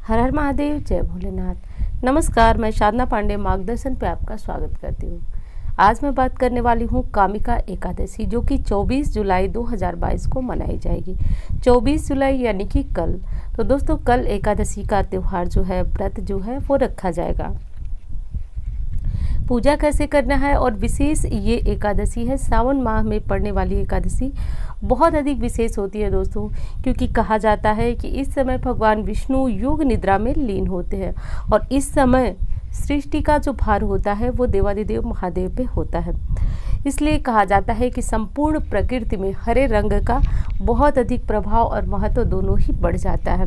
हर हर महादेव, जय भोलेनाथ। नमस्कार, मैं साधना पांडे मार्गदर्शन पे आपका स्वागत करती हूँ। आज मैं बात करने वाली हूँ कामिका एकादशी, जो कि 24 जुलाई 2022 को मनाई जाएगी। 24 जुलाई यानी कि कल। तो दोस्तों, कल एकादशी का त्यौहार जो है, व्रत जो है वो रखा जाएगा। पूजा कैसे करना है और विशेष ये एकादशी है, सावन माह में पड़ने वाली एकादशी बहुत अधिक विशेष होती है दोस्तों, क्योंकि कहा जाता है कि इस समय भगवान विष्णु योग निद्रा में लीन होते हैं और इस समय सृष्टि का जो भार होता है वो देवादिदेव महादेव पे होता है। इसलिए कहा जाता है कि संपूर्ण प्रकृति में हरे रंग का बहुत अधिक प्रभाव और महत्व दोनों ही बढ़ जाता है।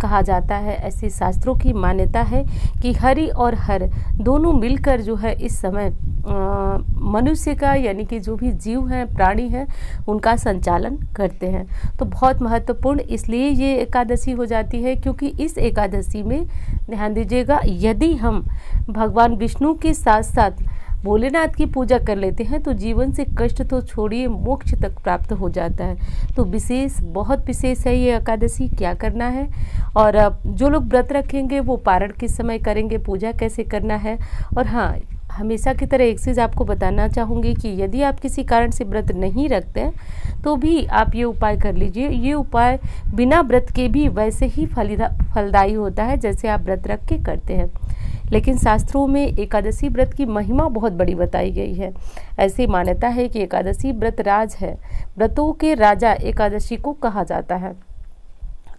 कहा जाता है, ऐसे शास्त्रों की मान्यता है कि हरि और हर दोनों मिलकर जो है इस समय मनुष्य का, यानी कि जो भी जीव हैं, प्राणी हैं, उनका संचालन करते हैं। तो बहुत महत्वपूर्ण इसलिए ये एकादशी हो जाती है, क्योंकि इस एकादशी में ध्यान दीजिएगा, यदि हम भगवान विष्णु के साथ साथ भोलेनाथ की पूजा कर लेते हैं तो जीवन से कष्ट तो छोड़िए, मोक्ष तक प्राप्त हो जाता है। तो विशेष, बहुत विशेष है ये एकादशी। क्या करना है और जो लोग व्रत रखेंगे वो पारण किस समय करेंगे, पूजा कैसे करना है। और हाँ, हमेशा की तरह एक चीज़ आपको बताना चाहूँगी कि यदि आप किसी कारण से व्रत नहीं रखते हैं तो भी आप ये उपाय कर लीजिए। ये उपाय बिना व्रत के भी वैसे ही फलदायी होता है जैसे आप व्रत रख के करते हैं। लेकिन शास्त्रों में एकादशी व्रत की महिमा बहुत बड़ी बताई गई है। ऐसी मान्यता है कि एकादशी व्रत राज है, व्रतों के राजा एकादशी को कहा जाता है।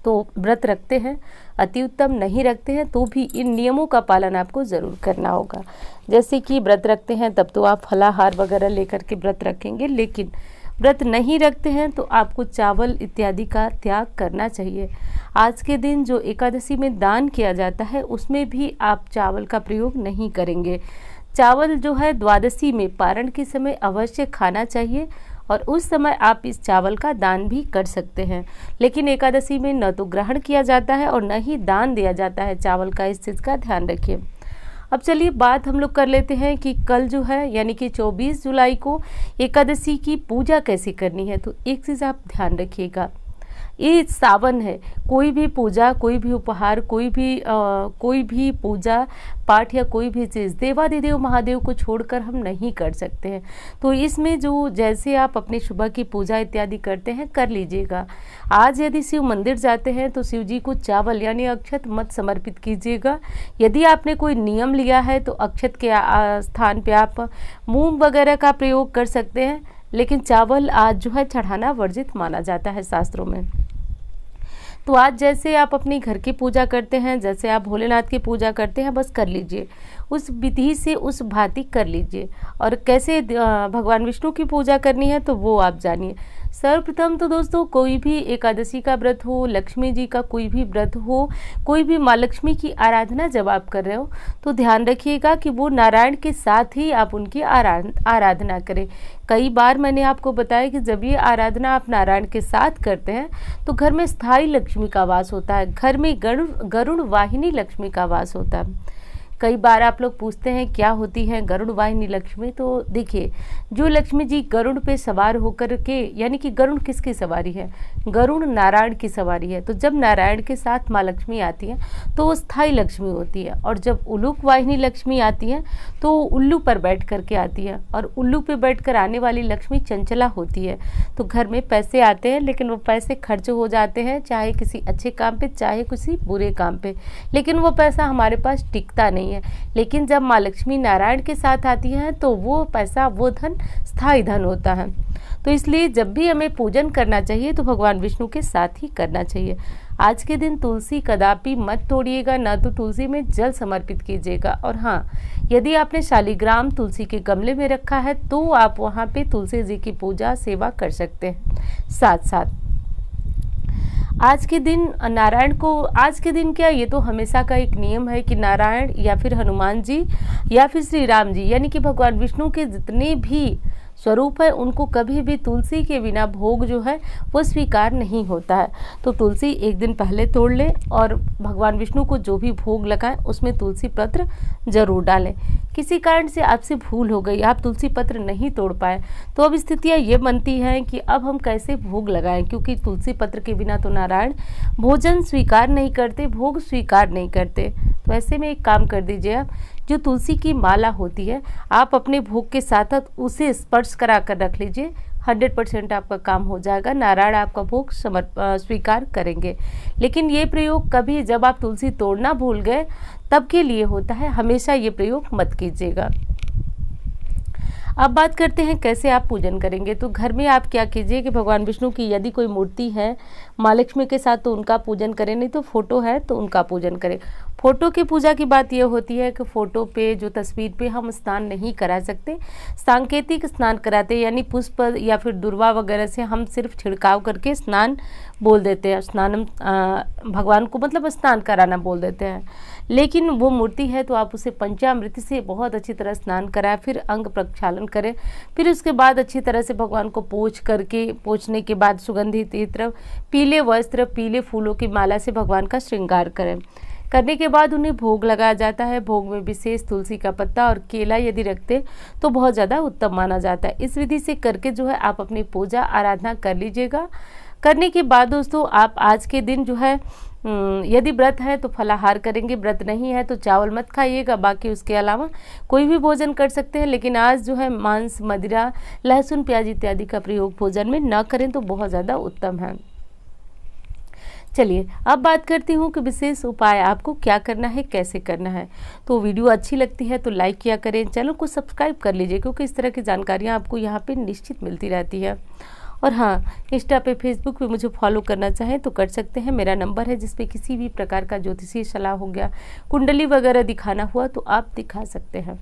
तो व्रत रखते हैं, अति उत्तम, नहीं रखते हैं तो भी इन नियमों का पालन आपको ज़रूर करना होगा। जैसे कि व्रत रखते हैं तब तो आप फलाहार वगैरह लेकर के व्रत रखेंगे, लेकिन व्रत नहीं रखते हैं तो आपको चावल इत्यादि का त्याग करना चाहिए। आज के दिन जो एकादशी में दान किया जाता है उसमें भी आप चावल का प्रयोग नहीं करेंगे। चावल जो है द्वादशी में पारण के समय अवश्य खाना चाहिए और उस समय आप इस चावल का दान भी कर सकते हैं। लेकिन एकादशी में न तो ग्रहण किया जाता है और न ही दान दिया जाता है चावल का, इस चीज़ का ध्यान रखिए। अब चलिए बात हम लोग कर लेते हैं कि कल जो है यानी कि 24 जुलाई को एकादशी की पूजा कैसे करनी है। तो एक चीज़ आप ध्यान रखिएगा, ये सावन है, कोई भी पूजा, कोई भी उपहार, कोई भी पूजा पाठ या कोई भी चीज़ देवादिदेव महादेव को छोड़कर हम नहीं कर सकते हैं। तो इसमें जो जैसे आप अपनी सुबह की पूजा इत्यादि करते हैं कर लीजिएगा। आज यदि शिव मंदिर जाते हैं तो शिव जी को चावल यानी अक्षत मत समर्पित कीजिएगा। यदि आपने कोई नियम लिया है तो अक्षत के स्थान पे आप मूंग वगैरह का प्रयोग कर सकते हैं, लेकिन चावल आज जो है चढ़ाना वर्जित माना जाता है शास्त्रों में। तो आज जैसे आप अपनी घर की पूजा करते हैं, जैसे आप भोलेनाथ की पूजा करते हैं, बस कर लीजिए, उस विधि से उस भांति कर लीजिए। और कैसे भगवान विष्णु की पूजा करनी है तो वो आप जानिए। सर्वप्रथम तो दोस्तों, कोई भी एकादशी का व्रत हो, लक्ष्मी जी का कोई भी व्रत हो, कोई भी माँ लक्ष्मी की आराधना जब आप कर रहे हो तो ध्यान रखिएगा कि वो नारायण के साथ ही आप उनकी आराधना करें। कई बार मैंने आपको बताया कि जब ये आराधना आप नारायण के साथ करते हैं तो घर में स्थायी लक्ष्मी का वास होता है, घर में गरुड़ वाहिनी लक्ष्मी का वास होता है। कई बार आप लोग पूछते हैं क्या होती है गरुड़ वाहिनी लक्ष्मी। तो देखिए, जो लक्ष्मी जी गरुड़ पे सवार होकर के, यानी कि गरुड़ किसकी सवारी है, गरुड़ नारायण की सवारी है। तो जब नारायण के साथ माँ लक्ष्मी आती है तो वो स्थायी लक्ष्मी होती है, और जब उल्लूक वाहिनी लक्ष्मी आती है तो उल्लू पर बैठ करके आती है, और उल्लू पे बैठ कर आने वाली लक्ष्मी चंचला होती है। तो घर में पैसे आते हैं, लेकिन वो पैसे खर्च हो जाते हैं, चाहे किसी अच्छे काम पे चाहे किसी बुरे काम पे, लेकिन वो पैसा हमारे पास टिकता नहीं है। लेकिन जब माँ लक्ष्मी नारायण के साथ आती हैं तो वो पैसा, वो धन स्थायी धन होता है। तो इसलिए जब भी हमें पूजन करना चाहिए तो भगवान विष्णु के साथ ही करना चाहिए। आज के दिन तुलसी कदापि मत तोड़िएगा, ना तो तुलसी में जल समर्पित कीजिएगा। और हाँ, यदि आपने शालिग्राम तुलसी के गमले में रखा है तो आप वहाँ पे तुलसी जी की पूजा सेवा कर सकते हैं। साथ साथ आज के दिन नारायण को, आज के दिन क्या, ये तो हमेशा का एक नियम है कि नारायण या फिर हनुमान जी या फिर श्री राम जी, यानी कि भगवान विष्णु के जितने भी स्वरूप है, उनको कभी भी तुलसी के बिना भोग जो है वो स्वीकार नहीं होता है। तो तुलसी एक दिन पहले तोड़ लें और भगवान विष्णु को जो भी भोग लगाएं उसमें तुलसी पत्र जरूर डालें। किसी कारण से आपसे भूल हो गई, आप तुलसी पत्र नहीं तोड़ पाए, तो अब स्थितियाँ ये बनती हैं कि अब हम कैसे भोग लगाएं, क्योंकि तुलसी पत्र के बिना तो नारायण भोजन स्वीकार नहीं करते, भोग स्वीकार नहीं करते। तो ऐसे में एक काम कर दीजिए, आप जो तुलसी की माला होती है आप अपने भोग के साथ साथ उसे स्पर्श करा कर रख लीजिए। 100% आपका काम हो जाएगा, नारायण आपका भोग स्वीकार करेंगे। लेकिन ये प्रयोग कभी जब आप तुलसी तोड़ना भूल गए तब के लिए होता है, हमेशा ये प्रयोग मत कीजिएगा। अब बात करते हैं कैसे आप पूजन करेंगे। तो घर में आप क्या कीजिए कि भगवान विष्णु की यदि कोई मूर्ति है माँ लक्ष्मी के साथ तो उनका पूजन करें, नहीं तो फोटो है तो उनका पूजन करें। फोटो की पूजा की बात यह होती है कि फोटो पे जो तस्वीर पे हम स्नान नहीं करा सकते, सांकेतिक स्नान कराते, यानी पुष्प या फिर दुर्वा वगैरह से हम सिर्फ छिड़काव करके स्नान बोल देते हैं, स्नान भगवान को मतलब स्नान कराना बोल देते हैं। लेकिन वो मूर्ति है तो आप उसे पंचामृत से बहुत अच्छी तरह स्नान कराएं, फिर अंग प्रक्षालन करें, फिर उसके बाद अच्छी तरह से भगवान को पोंछने के बाद सुगंधित इत्र, पीले वस्त्र, पीले फूलों की माला से भगवान का श्रृंगार करें। करने के बाद उन्हें भोग लगाया जाता है। भोग में विशेष तुलसी का पत्ता और केला यदि रखते तो बहुत ज़्यादा उत्तम माना जाता है। इस विधि से करके जो है आप अपनी पूजा आराधना कर लीजिएगा। करने के बाद दोस्तों आप आज के दिन जो है यदि व्रत है तो फलाहार करेंगे, व्रत नहीं है तो चावल मत खाइएगा, बाकी उसके अलावा कोई भी भोजन कर सकते हैं। लेकिन आज जो है मांस, मदिरा, लहसुन, प्याज इत्यादि का प्रयोग भोजन में न करें तो बहुत ज़्यादा उत्तम है। चलिए अब बात करती हूँ कि विशेष उपाय आपको क्या करना है, कैसे करना है। तो वीडियो अच्छी लगती है तो लाइक किया करें, चैनल को सब्सक्राइब कर लीजिए, क्योंकि इस तरह की जानकारियाँ आपको यहाँ पे निश्चित मिलती रहती है। और हाँ, इंस्टा पे, फेसबुक पे मुझे फॉलो करना चाहें तो कर सकते हैं। मेरा नंबर है जिस पे किसी भी प्रकार का ज्योतिषीय सलाह हो गया, कुंडली वगैरह दिखाना हुआ तो आप दिखा सकते हैं।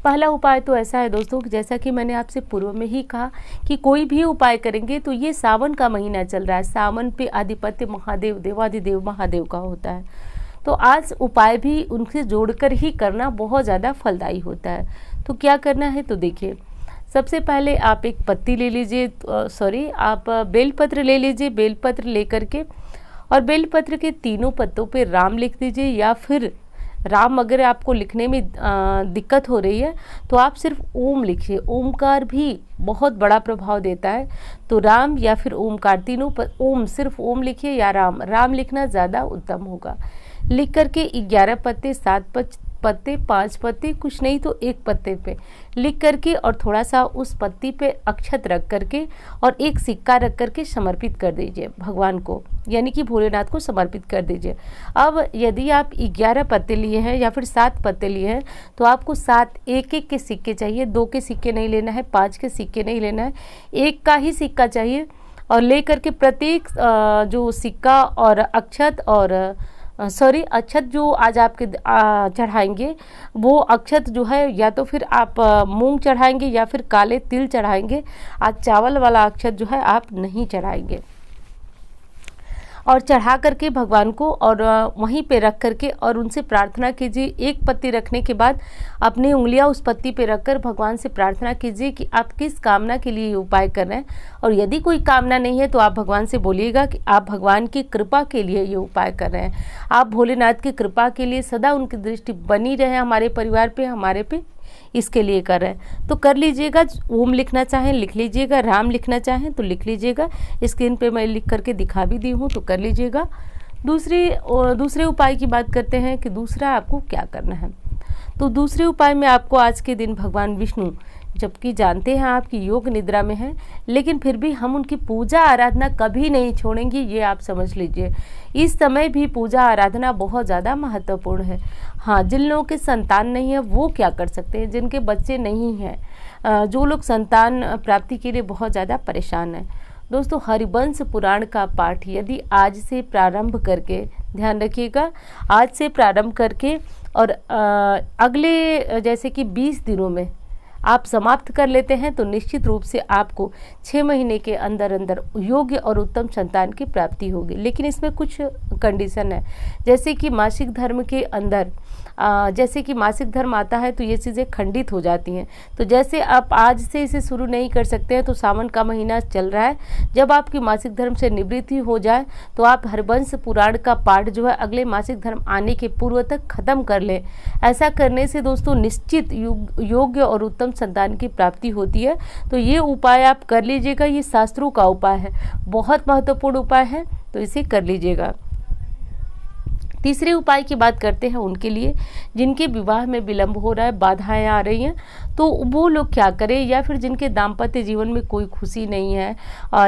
पहला उपाय तो ऐसा है दोस्तों कि जैसा कि मैंने आपसे पूर्व में ही कहा कि कोई भी उपाय करेंगे तो ये सावन का महीना चल रहा है, सावन पे आधिपत्य महादेव, देवाधिदेव महादेव का होता है। तो आज उपाय भी उनसे जोड़कर ही करना बहुत ज़्यादा फलदायी होता है। तो क्या करना है तो देखिए, सबसे पहले आप एक पत्ती ले लीजिए, आप बेलपत्र ले लीजिए। बेलपत्र लेकर के और बेलपत्र के तीनों पत्तों पे राम लिख दीजिए, या फिर राम अगर आपको लिखने में दिक्कत हो रही है तो आप सिर्फ ओम लिखिए। ओमकार भी बहुत बड़ा प्रभाव देता है, तो राम या फिर ओमकार, तीनों ओम, सिर्फ ओम लिखिए या राम लिखना ज़्यादा उत्तम होगा। लिख करके 11 पत्ते, 7 पत्ते, 5 पत्ते, कुछ नहीं तो 1 पत्ते पे लिख करके और थोड़ा सा उस पत्ती पे अक्षत रख करके और एक सिक्का रख करके समर्पित कर दीजिए भगवान को, यानी कि भोलेनाथ को समर्पित कर दीजिए। अब यदि आप 11 पत्ते लिए हैं या फिर 7 पत्ते लिए हैं तो आपको 7 एक के सिक्के चाहिए। 2 के सिक्के नहीं लेना है, 5 के सिक्के नहीं लेना है, 1 का ही सिक्का चाहिए। और ले करके प्रत्येक जो सिक्का और अक्षत और अक्षत जो आज आपके चढ़ाएंगे, वो अक्षत जो है या तो फिर आप मूंग चढ़ाएंगे या फिर काले तिल चढ़ाएंगे। आज चावल वाला अक्षत जो है आप नहीं चढ़ाएंगे। और चढ़ा करके भगवान को और वहीं पे रख करके और उनसे प्रार्थना कीजिए। 1 पत्ती रखने के बाद अपनी उंगलियां उस पत्ती पे रखकर भगवान से प्रार्थना कीजिए कि आप किस कामना के लिए ये उपाय कर रहे हैं। और यदि कोई कामना नहीं है तो आप भगवान से बोलिएगा कि आप भगवान की कृपा के लिए ये उपाय कर रहे हैं। आप भोलेनाथ की कृपा के लिए सदा उनकी दृष्टि बनी रहे हमारे परिवार पे, हमारे पे, इसके लिए कर रहे हैं। तो कर लीजिएगा। ओम लिखना चाहें लिख लीजिएगा, राम लिखना चाहें तो लिख लीजिएगा। स्क्रीन पे मैं लिख करके दिखा भी दी हूँ तो कर लीजिएगा। दूसरे उपाय की बात करते हैं कि दूसरा आपको क्या करना है। तो दूसरे उपाय में आपको आज के दिन भगवान विष्णु, जबकि जानते हैं आपकी योग निद्रा में है, लेकिन फिर भी हम उनकी पूजा आराधना कभी नहीं छोड़ेंगे, ये आप समझ लीजिए। इस समय भी पूजा आराधना बहुत ज़्यादा महत्वपूर्ण है। हाँ, जिन लोगों के संतान नहीं है वो क्या कर सकते हैं, जिनके बच्चे नहीं हैं, जो लोग संतान प्राप्ति के लिए बहुत ज़्यादा परेशान हैं। दोस्तों, हरिवंश पुराण का पाठ यदि आज से प्रारंभ करके, ध्यान रखिएगा, आज से प्रारंभ करके और अगले जैसे कि 20 दिनों में आप समाप्त कर लेते हैं तो निश्चित रूप से आपको 6 महीने के अंदर अंदर योग्य और उत्तम संतान की प्राप्ति होगी। लेकिन इसमें कुछ कंडीशन है। जैसे कि मासिक धर्म के अंदर जैसे कि मासिक धर्म आता है तो ये चीज़ें खंडित हो जाती हैं। तो जैसे आप आज से इसे शुरू नहीं कर सकते हैं, तो सावन का महीना चल रहा है, जब आपकी मासिक धर्म से निवृत्ति हो जाए तो आप हरवंश पुराण का पाठ जो है अगले मासिक धर्म आने के पूर्व तक खत्म कर लें। ऐसा करने से दोस्तों निश्चित योग्य और उत्तम संतान की प्राप्ति होती है। तो ये उपाय आप कर लीजिएगा, ये शास्त्रों का उपाय है, बहुत महत्वपूर्ण उपाय है, तो इसे कर लीजिएगा। तीसरे उपाय की बात करते हैं उनके लिए जिनके विवाह में विलंब हो रहा है, बाधाएं आ रही हैं, तो वो लोग क्या करें, या फिर जिनके दाम्पत्य जीवन में कोई खुशी नहीं है,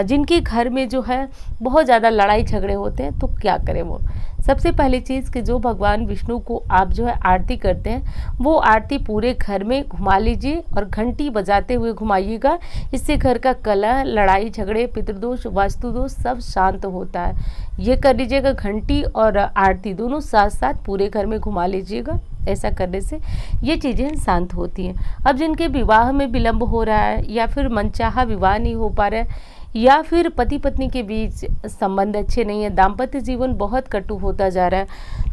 जिनके घर में जो है बहुत ज़्यादा लड़ाई झगड़े होते हैं, तो क्या करें वो। सबसे पहली चीज़ कि जो भगवान विष्णु को आप जो है आरती करते हैं, वो आरती पूरे घर में घुमा लीजिए और घंटी बजाते हुए घुमाइएगा। इससे घर का कलह, लड़ाई झगड़े, पितृदोष, वास्तुदोष सब शांत होता है। ये कर लीजिएगा, घंटी और आरती दोनों साथ साथ पूरे घर में घुमा लीजिएगा। ऐसा करने से ये चीज़ें शांत होती हैं। अब जिनके विवाह में विलंब हो रहा है, या फिर मनचाहा विवाह नहीं हो पा रहा है, या फिर पति पत्नी के बीच संबंध अच्छे नहीं है, दाम्पत्य जीवन बहुत कटु होता जा रहा है,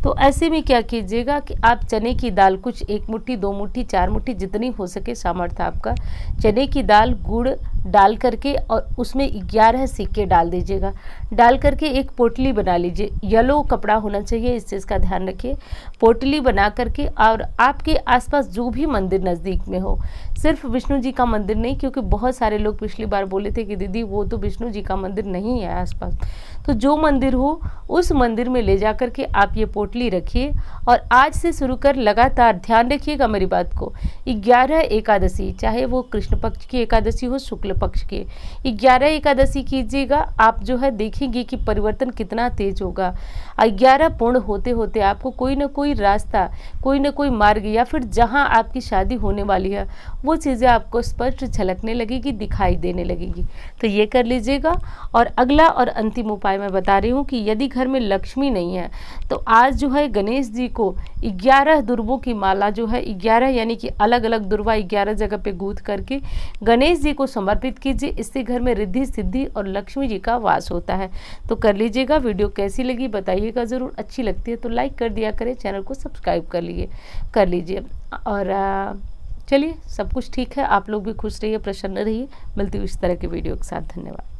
तो ऐसे में क्या कीजिएगा कि आप चने की दाल कुछ 1 मुट्ठी, 2 मुट्ठी, 4 मुट्ठी जितनी हो सके सामर्थ्य आपका, चने की दाल गुड़ डाल करके और उसमें 11 सिक्के डाल दीजिएगा। डाल करके एक पोटली बना लीजिए, येलो कपड़ा होना चाहिए, इस चीज़ का ध्यान रखिए। पोटली बना करके, और आपके आसपास जो भी मंदिर नज़दीक में हो, सिर्फ विष्णु जी का मंदिर नहीं, क्योंकि बहुत सारे लोग पिछली बार बोले थे कि दीदी वो तो विष्णु जी का मंदिर नहीं है आसपास, तो जो मंदिर हो उस मंदिर में ले जा करके आप ये पोटली रखिए। और आज से शुरू कर लगातार, ध्यान रखिएगा मेरी बात को, 11 एकादशी, चाहे वो कृष्ण पक्ष की एकादशी हो, शुक्ल पक्ष की, 11 एकादशी कीजिएगा। आप जो है देखेंगे कि परिवर्तन कितना तेज होगा। 11 पूर्ण होते होते आपको कोई ना कोई रास्ता, कोई ना कोई मार्ग, या फिर जहाँ आपकी शादी होने वाली है वो चीज़ें आपको स्पष्ट झलकने लगेगी, दिखाई देने लगेगी। तो ये कर लीजिएगा। और अगला और अंतिम उपाय मैं बता रही हूँ कि यदि घर में लक्ष्मी नहीं है, तो आज जो है गणेश जी को 11 दुर्वों की माला जो है 11 यानी कि अलग अलग दुर्वा 11 जगह पे गूंथ करके गणेश जी को समर्पित कीजिए। इससे घर में रिद्धि सिद्धि और लक्ष्मी जी का वास होता है। तो कर लीजिएगा। वीडियो कैसी लगी बताइएगा ज़रूर, अच्छी लगती है तो लाइक कर दिया करें, चैनल को सब्सक्राइब कर लीजिए। और चलिए, सब कुछ ठीक है, आप लोग भी खुश रहिए, प्रसन्न रहिए। मिलती हूँ इस तरह के वीडियो के साथ। धन्यवाद।